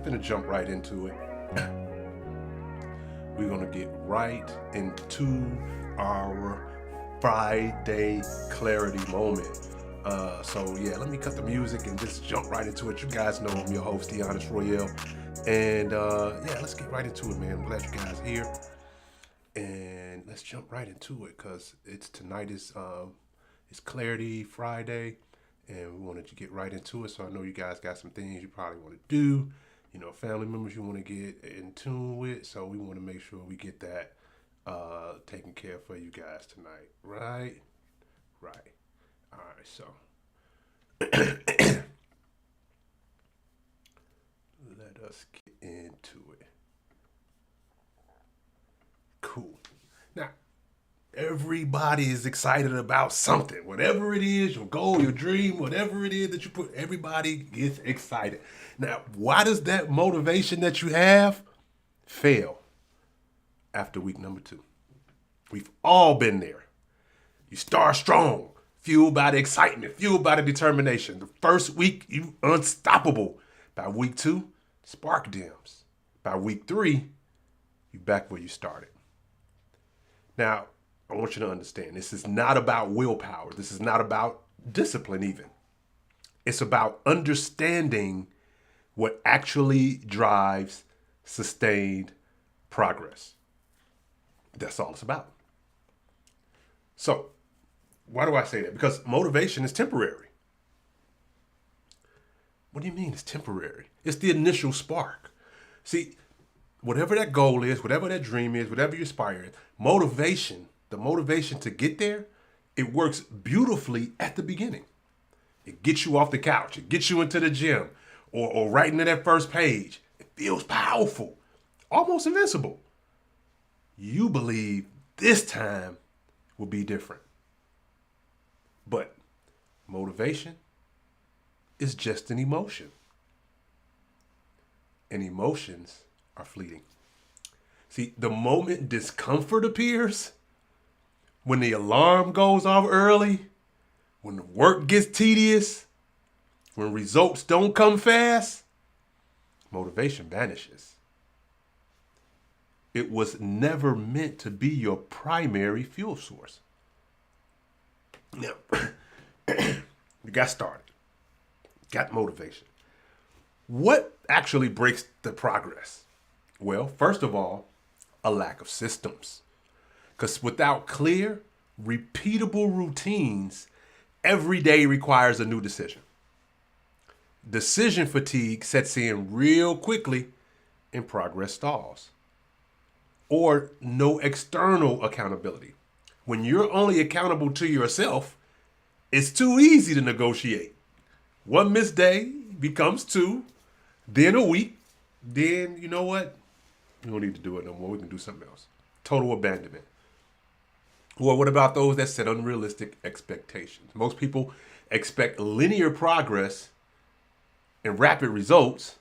gonna jump right into it. We're gonna get right into our Friday clarity moment. So yeah, let me cut the music and just jump right into it. You guys know I'm your host, The Honest Royale. And yeah, let's get right into it, man. I'm glad you guys are here. And let's jump right into it because it's Clarity Friday, and we wanted to get right into it. So I know you guys got some things you probably want to do, family members you want to get in tune with. So we want to make sure we get that taken care of for you guys tonight, right? Right. All right. So let us get into it. Cool. Now, everybody is excited about something. Whatever it is, your goal, your dream, whatever it is that you put, everybody gets excited. Now, why does that motivation that you have fail after week number 2? We've all been there. You start strong, fueled by the excitement, fueled by the determination. The first week, you unstoppable. By week 2, spark dims. By week 3, you back where you started. Now, I want you to understand, this is not about willpower. This is not about discipline even. It's about understanding what actually drives sustained progress. That's all it's about. So, why do I say that? Because motivation is temporary. What do you mean it's temporary? It's the initial spark. See, whatever that goal is, whatever that dream is, whatever you aspire to, the motivation to get there, it works beautifully at the beginning. It gets you off the couch. It gets you into the gym or right into that first page. It feels powerful, almost invincible. You believe this time will be different. But motivation is just an emotion. And emotions are fleeting. See, the moment discomfort appears, when the alarm goes off early, when the work gets tedious, when results don't come fast, motivation vanishes. It was never meant to be your primary fuel source. Now, you got started, got motivation. What actually breaks the progress? Well, first of all, a lack of systems. Because without clear, repeatable routines, every day requires a new decision. Decision fatigue sets in real quickly and progress stalls. Or no external accountability. When you're only accountable to yourself, it's too easy to negotiate. One missed day becomes 2, then a week, then you know what? We don't need to do it no more. We can do something else. Total abandonment. Or what about those that set unrealistic expectations? Most people expect linear progress and rapid results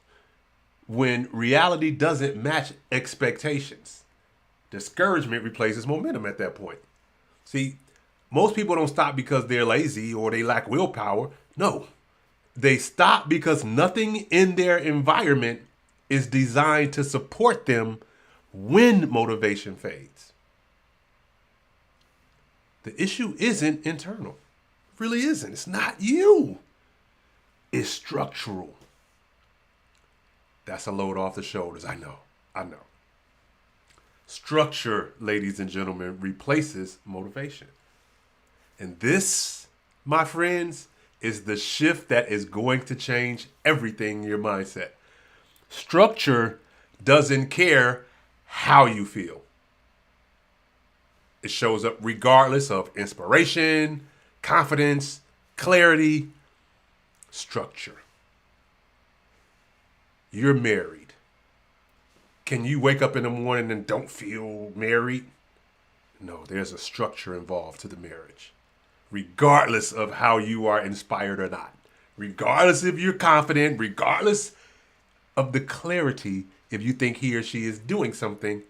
when reality doesn't match expectations. Discouragement replaces momentum at that point. See, most people don't stop because they're lazy or they lack willpower. No, they stop because nothing in their environment is designed to support them when motivation fades. The issue isn't internal. It really isn't. It's not you. It's structural. That's a load off the shoulders. I know. Structure, ladies and gentlemen, replaces motivation. And this, my friends, is the shift that is going to change everything in your mindset. Structure doesn't care how you feel. It shows up regardless of inspiration, confidence, clarity, structure. You're married. Can you wake up in the morning and don't feel married? No, there's a structure involved to the marriage. Regardless of how you are inspired or not. Regardless if you're confident, regardless of the clarity, if you think he or she is doing something,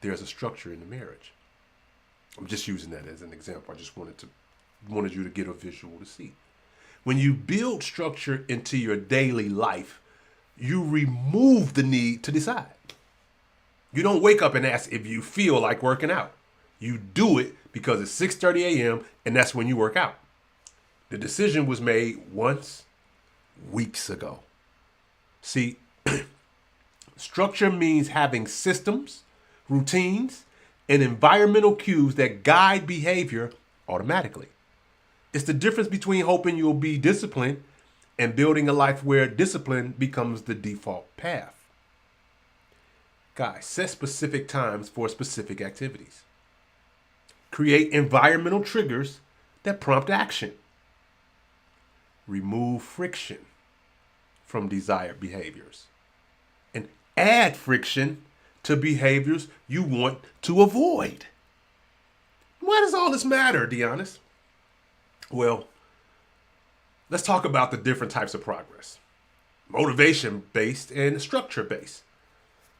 there's a structure in the marriage. I'm just using that as an example. I just wanted you to get a visual to see. When you build structure into your daily life, you remove the need to decide. You don't wake up and ask if you feel like working out. You do it because it's 6:30 a.m. and that's when you work out. The decision was made once, weeks ago. See, structure means having systems, routines, and environmental cues that guide behavior automatically. It's the difference between hoping you'll be disciplined and building a life where discipline becomes the default path. Guys, set specific times for specific activities. Create environmental triggers that prompt action. Remove friction from desired behaviors. And add friction to behaviors you want to avoid. Why does all this matter, Deonis? Well, let's talk about the different types of progress. Motivation-based and structure-based.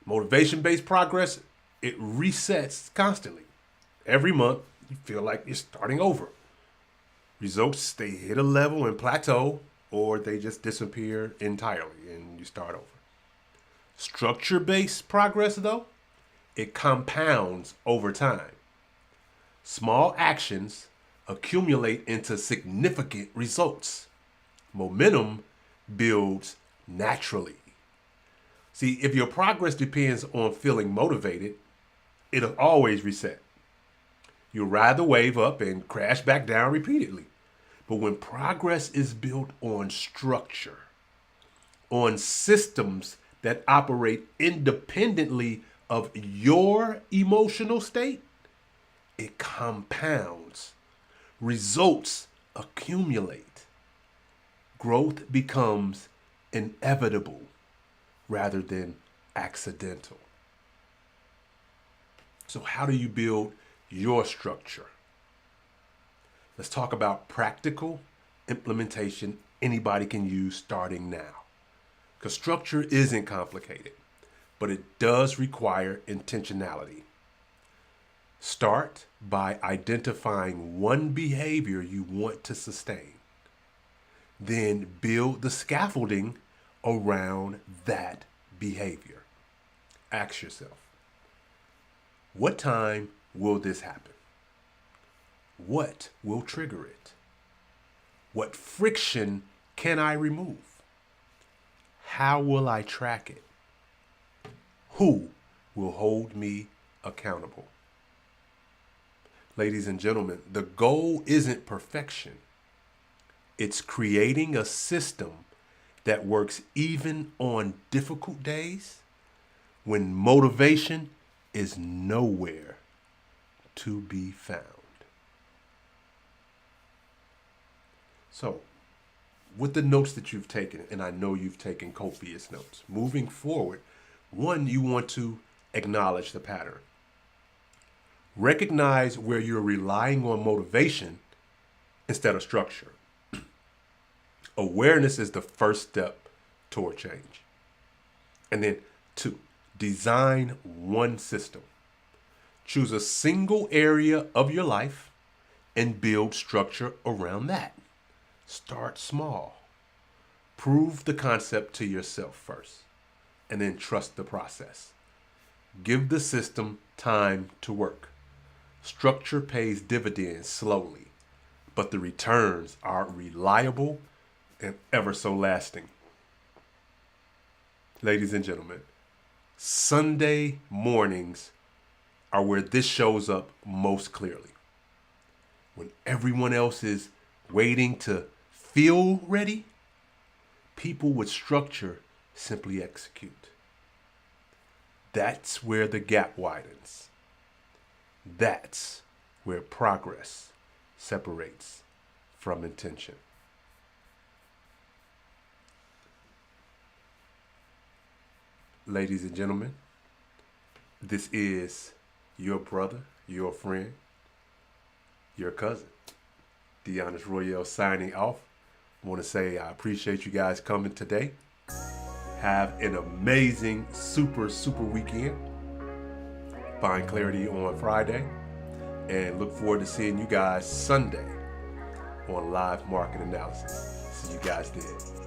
Motivation-based progress, it resets constantly. Every month, you feel like you're starting over. Results, they hit a level and plateau, or they just disappear entirely and you start over. Structure-based progress, though, it compounds over time. Small actions accumulate into significant results. Momentum builds naturally. See, if your progress depends on feeling motivated, it'll always reset. You'll ride the wave up and crash back down repeatedly. But when progress is built on structure, on systems that operate independently of your emotional state, it compounds. Results accumulate. Growth becomes inevitable rather than accidental. So how do you build your structure? Let's talk about practical implementation anybody can use starting now. Because structure isn't complicated, but it does require intentionality. Start by identifying one behavior you want to sustain. Then build the scaffolding around that behavior. Ask yourself, what time will this happen? What will trigger it? What friction can I remove? How will I track it? Who will hold me accountable? Ladies and gentlemen, the goal isn't perfection. It's creating a system that works even on difficult days when motivation is nowhere to be found. So, with the notes that you've taken, and I know you've taken copious notes, moving forward, one, you want to acknowledge the pattern. Recognize where you're relying on motivation instead of structure. Awareness is the first step toward change. And then 2, design one system. Choose a single area of your life and build structure around that. Start small. Prove the concept to yourself first, and then trust the process. Give the system time to work. Structure pays dividends slowly, but the returns are reliable and ever so lasting. Ladies and gentlemen, Sunday mornings are where this shows up most clearly. When everyone else is waiting to feel ready, people with structure simply execute. That's where the gap widens. That's where progress separates from intention. Ladies and gentlemen, this is your brother, your friend, your cousin, Deonis Royale signing off. I want to say I appreciate you guys coming today. Have an amazing, super weekend. Find clarity on Friday. And look forward to seeing you guys Sunday on Live Market Analysis. See you guys then.